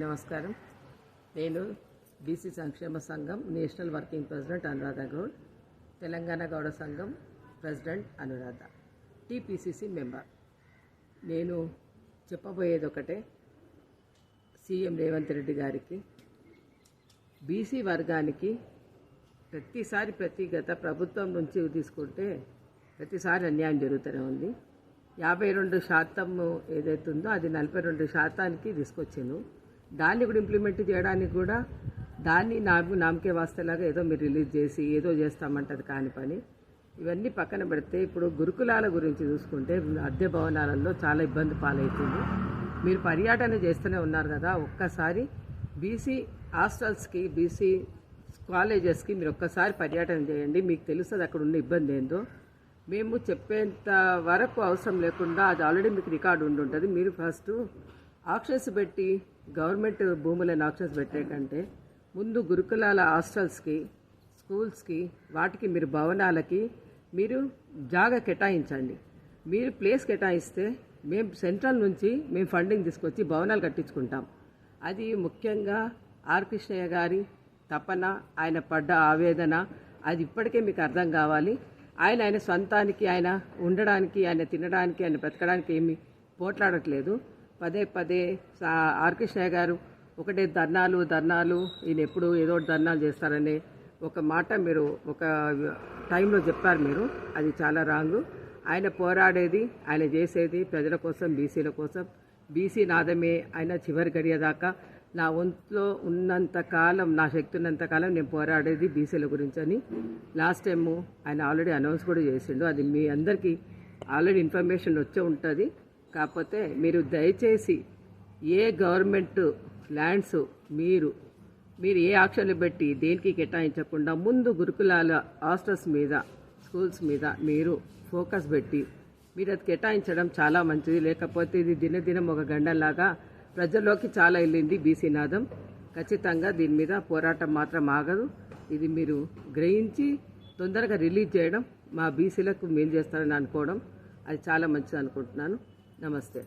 నమస్కారం. నేను బీసీ సంక్షేమ సంఘం national working president Anuradha Goud, Telangana Gouda సంఘం ప్రెసిడెంట్ అనురాధ, టీపీసీసీ మెంబర్. నేను చెప్పబోయేది ఒకటే, సీఎం రేవంత్ రెడ్డి గారికి బీసీ వర్గానికి ప్రతి గత ప్రభుత్వం నుంచి తీసుకుంటే ప్రతిసారి అన్యాయం జరుగుతూనే ఉంది. 52% ఏదైతే ఉందో అది 42% తీసుకొచ్చాను. దాన్ని కూడా ఇంప్లిమెంట్ చేయడానికి కూడా దాన్ని నామకే వాస్తేలాగా ఏదో మీరు రిలీజ్ చేసి ఏదో చేస్తామంటది కాని పని. ఇవన్నీ పక్కన పెడితే ఇప్పుడు గురుకులాల గురించి చూసుకుంటే అద్దె భవనాలలో చాలా ఇబ్బంది పాలవుతుంది. మీరు పర్యటన చేస్తూనే ఉన్నారు కదా, ఒక్కసారి బీసీ హాస్టల్స్కి బీసీ కాలేజెస్కి మీరు ఒక్కసారి పర్యటన చేయండి, మీకు తెలుస్తుంది అక్కడ ఉన్న ఇబ్బంది ఏందో. మేము చెప్పేంత వరకు అవసరం లేకుండా అది ఆల్రెడీ మీకు రికార్డు ఉంటుంది. మీరు ఫస్ట్ ఆక్షన్స్ పెట్టి గవర్నమెంట్ భూములను ఆక్షన్స్ పెట్టే కంటే ముందు గురుకులాల హాస్టల్స్కి స్కూల్స్కి వాటికి మీరు భవనాలకి మీరు జాగా కేటాయించండి. మీరు ప్లేస్ కేటాయిస్తే మేము సెంట్రల్ నుంచి మేము ఫండింగ్ తీసుకొచ్చి భవనాలు కట్టించుకుంటాం. అది ముఖ్యంగా ఆర్ కృష్ణయ్య గారి తపన, ఆయన పడ్డ ఆవేదన అది ఇప్పటికే మీకు అర్థం కావాలి. ఆయన స్వంతానికి, ఆయన ఉండడానికి, ఆయన తినడానికి, ఆయన బ్రతకడానికి ఏమీ పోట్లాడట్లేదు. పదే ఆర్ కృష్ణయ్య గారు ఒకటే ధర్నాలు ఈయన ఎప్పుడు ఏదో ధర్నాలు చేస్తారనే ఒక మాట మీరు ఒక టైంలో చెప్పారు. మీరు అది చాలా రాంగు. ఆయన పోరాడేది, ఆయన చేసేది ప్రజల కోసం, బీసీల కోసం. బీసీ నాదమే ఆయన చివరి గడియ దాకా నా వంతులో ఉన్నంతకాలం, నా శక్తి ఉన్నంతకాలం నేను పోరాడేది బీసీల గురించి అని లాస్ట్ టైము ఆయన ఆల్రెడీ అనౌన్స్ కూడా చేసిండు. అది మీ అందరికీ ఆల్రెడీ ఇన్ఫర్మేషన్ వచ్చే ఉంటుంది. కాకపోతే మీరు దయచేసి ఏ గవర్నమెంట్ ల్యాండ్స్ మీరు ఏ ఆక్షన్లు పెట్టి దేనికి కేటాయించకుండా ముందు గురుకులాల హాస్టల్స్ మీద, స్కూల్స్ మీద మీరు ఫోకస్ పెట్టి మీరు అది కేటాయించడం చాలా మంచిది. లేకపోతే ఇది దినదినం ఒక గండంలాగా ప్రజల్లోకి చాలా వెళ్ళింది బీసీ నాదం. ఖచ్చితంగా దీని మీద పోరాటం మాత్రం ఆగదు. ఇది మీరు గ్రహించి తొందరగా రిలీజ్ చేయడం మా బీసీలకు మేలు చేస్తారని అనుకోవడం అది చాలా మంచిది అనుకుంటున్నాను. నమస్తే.